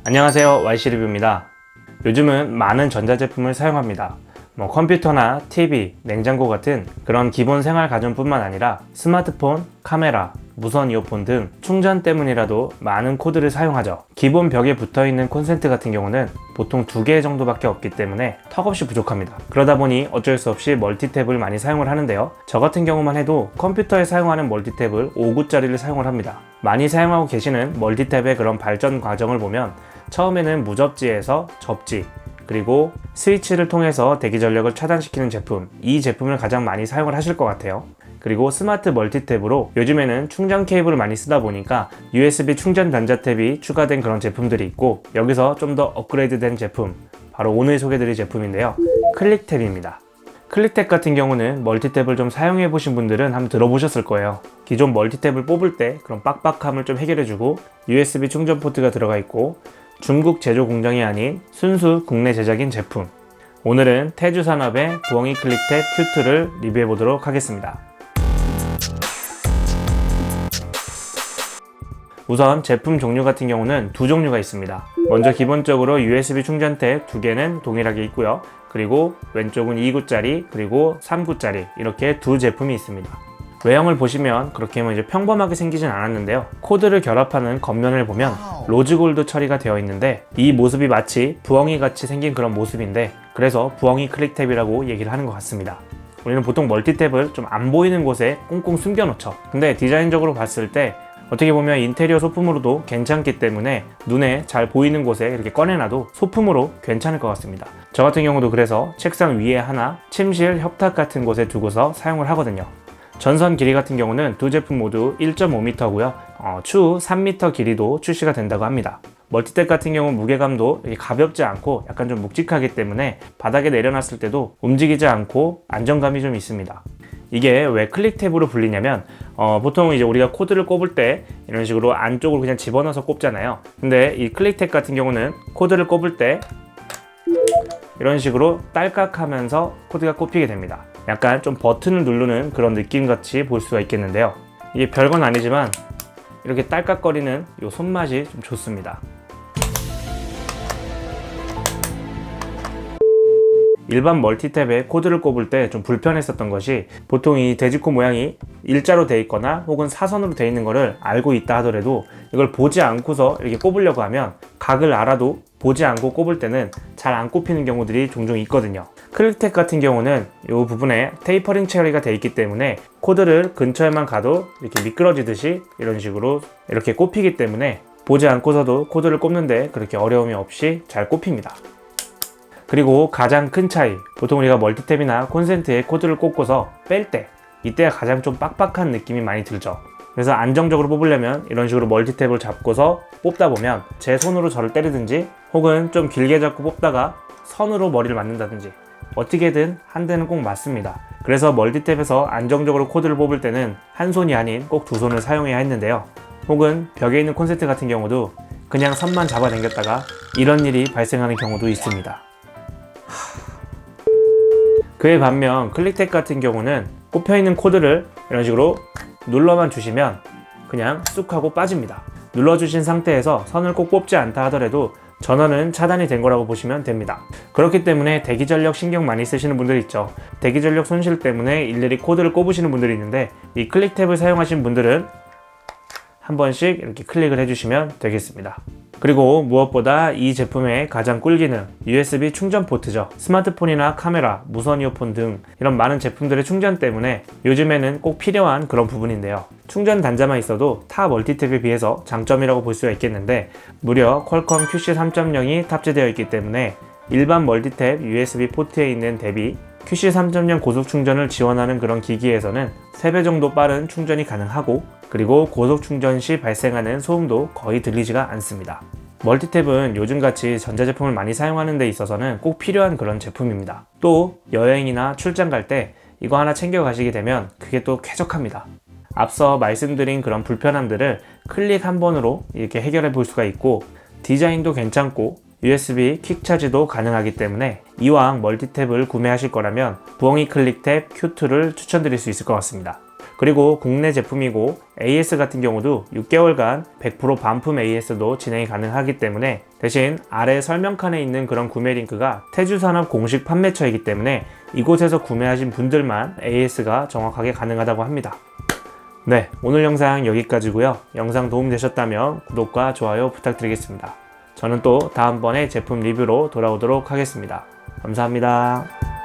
안녕하세요, YC리뷰입니다. 요즘은 많은 전자제품을 사용합니다. 컴퓨터나 TV, 냉장고 같은 그런 기본 생활 가전뿐만 아니라 스마트폰, 카메라, 무선 이어폰 등 충전 때문이라도 많은 코드를 사용하죠. 기본 벽에 붙어있는 콘센트 같은 경우는 보통 2개 정도밖에 없기 때문에 턱없이 부족합니다. 그러다 보니 어쩔 수 없이 멀티탭을 많이 사용을 하는데요. 저 같은 경우만 해도 컴퓨터에 사용하는 멀티탭을 5구짜리를 사용을 합니다. 많이 사용하고 계시는 멀티탭의 그런 발전 과정을 보면 처음에는 무접지에서 접지, 그리고 스위치를 통해서 대기 전력을 차단시키는 제품, 이 제품을 가장 많이 사용을 하실 것 같아요. 그리고 스마트 멀티탭으로 요즘에는 충전 케이블을 많이 쓰다 보니까 USB 충전 단자 탭이 추가된 그런 제품들이 있고, 여기서 좀 더 업그레이드 된 제품, 바로 오늘 소개드릴 제품인데요. 클릭탭입니다. 클릭탭 같은 경우는 멀티탭을 좀 사용해 보신 분들은 한번 들어보셨을 거예요. 기존 멀티탭을 뽑을 때 그런 빡빡함을 좀 해결해주고, USB 충전 포트가 들어가 있고, 중국 제조 공장이 아닌 순수 국내 제작인 제품. 오늘은 태주산업의 부엉이 클릭탭 Q2를 리뷰해 보도록 하겠습니다. 우선 제품 종류 같은 경우는 두 종류가 있습니다. 먼저 기본적으로 USB 충전탭 2개는 동일하게 있고요. 그리고 왼쪽은 2구짜리 그리고 3구짜리 이렇게 두 제품이 있습니다. 외형을 보시면 그렇게 이제 평범하게 생기진 않았는데요. 코드를 결합하는 겉면을 보면 로즈골드 처리가 되어 있는데, 이 모습이 마치 부엉이 같이 생긴 그런 모습인데, 그래서 부엉이 클릭탭이라고 얘기를 하는 것 같습니다. 우리는 보통 멀티탭을 좀 안 보이는 곳에 꽁꽁 숨겨 놓죠. 근데 디자인적으로 봤을 때 어떻게 보면 인테리어 소품으로도 괜찮기 때문에 눈에 잘 보이는 곳에 이렇게 꺼내놔도 소품으로 괜찮을 것 같습니다. 저 같은 경우도 그래서 책상 위에 하나, 침실, 협탁 같은 곳에 두고서 사용을 하거든요. 전선 길이 같은 경우는 두 제품 모두 1.5m고요. 추후 3m 길이도 출시가 된다고 합니다. 멀티탭 같은 경우 무게감도 가볍지 않고 약간 좀 묵직하기 때문에 바닥에 내려놨을 때도 움직이지 않고 안정감이 좀 있습니다. 이게 왜 클릭탭으로 불리냐면 보통 이제 우리가 코드를 꼽을 때 이런 식으로 안쪽으로 그냥 집어넣어서 꼽잖아요. 근데 이 클릭탭 같은 경우는 코드를 꼽을 때 이런 식으로 딸깍하면서 코드가 꼽히게 됩니다. 약간 좀 버튼을 누르는 그런 느낌 같이 볼 수가 있겠는데요. 이게 별건 아니지만 이렇게 딸깍거리는 이 손맛이 좀 좋습니다. 일반 멀티탭에 코드를 꼽을 때 좀 불편했었던 것이, 보통 이 돼지코 모양이 일자로 돼 있거나 혹은 사선으로 돼 있는 거를 알고 있다 하더라도 이걸 보지 않고서 이렇게 꼽으려고 하면 각을 알아도 보지 않고 꼽을 때는 잘 안 꼽히는 경우들이 종종 있거든요. 클릭탭 같은 경우는 이 부분에 테이퍼링 처리가 돼 있기 때문에 코드를 근처에만 가도 이렇게 미끄러지듯이 이런 식으로 이렇게 꼽히기 때문에 보지 않고서도 코드를 꼽는데 그렇게 어려움이 없이 잘 꼽힙니다. 그리고 가장 큰 차이, 보통 우리가 멀티탭이나 콘센트에 코드를 꽂고서 뺄 때, 이때가 가장 좀 빡빡한 느낌이 많이 들죠. 그래서 안정적으로 뽑으려면 이런 식으로 멀티탭을 잡고서 뽑다 보면 제 손으로 저를 때리든지, 혹은 좀 길게 잡고 뽑다가 선으로 머리를 맞는다든지, 어떻게든 한 대는 꼭 맞습니다. 그래서 멀티탭에서 안정적으로 코드를 뽑을 때는 한 손이 아닌 꼭 두 손을 사용해야 했는데요. 혹은 벽에 있는 콘센트 같은 경우도 그냥 선만 잡아당겼다가 이런 일이 발생하는 경우도 있습니다. 그에 반면 클릭탭 같은 경우는 꼽혀있는 코드를 이런 식으로 눌러만 주시면 그냥 쑥 하고 빠집니다. 눌러주신 상태에서 선을 꼭 뽑지 않다 하더라도 전원은 차단이 된 거라고 보시면 됩니다. 그렇기 때문에 대기전력 신경 많이 쓰시는 분들 있죠. 대기전력 손실 때문에 일일이 코드를 꼽으시는 분들이 있는데, 이 클릭탭을 사용하신 분들은 한 번씩 이렇게 클릭을 해주시면 되겠습니다. 그리고 무엇보다 이 제품의 가장 꿀기능, USB 충전 포트죠. 스마트폰이나 카메라, 무선 이어폰 등 이런 많은 제품들의 충전 때문에 요즘에는 꼭 필요한 그런 부분인데요. 충전 단자만 있어도 타 멀티탭에 비해서 장점이라고 볼 수가 있겠는데, 무려 퀄컴 QC 3.0이 탑재되어 있기 때문에 일반 멀티탭 USB 포트에 있는 대비 QC 3.0 고속 충전을 지원하는 그런 기기에서는 3배 정도 빠른 충전이 가능하고, 그리고 고속 충전 시 발생하는 소음도 거의 들리지가 않습니다. 멀티탭은 요즘같이 전자제품을 많이 사용하는 데 있어서는 꼭 필요한 그런 제품입니다. 또 여행이나 출장 갈 때 이거 하나 챙겨 가시게 되면 그게 또 쾌적합니다. 앞서 말씀드린 그런 불편함들을 클릭 한 번으로 이렇게 해결해 볼 수가 있고, 디자인도 괜찮고 USB 퀵차지도 가능하기 때문에 이왕 멀티탭을 구매하실 거라면 부엉이 클릭탭 Q2를 추천드릴 수 있을 것 같습니다. 그리고 국내 제품이고 AS 같은 경우도 6개월간 100% 반품 AS도 진행이 가능하기 때문에, 대신 아래 설명칸에 있는 그런 구매 링크가 태주산업 공식 판매처이기 때문에 이곳에서 구매하신 분들만 AS가 정확하게 가능하다고 합니다. 네, 오늘 영상 여기까지고요. 영상 도움되셨다면 구독과 좋아요 부탁드리겠습니다. 저는 또 다음번에 제품 리뷰로 돌아오도록 하겠습니다. 감사합니다.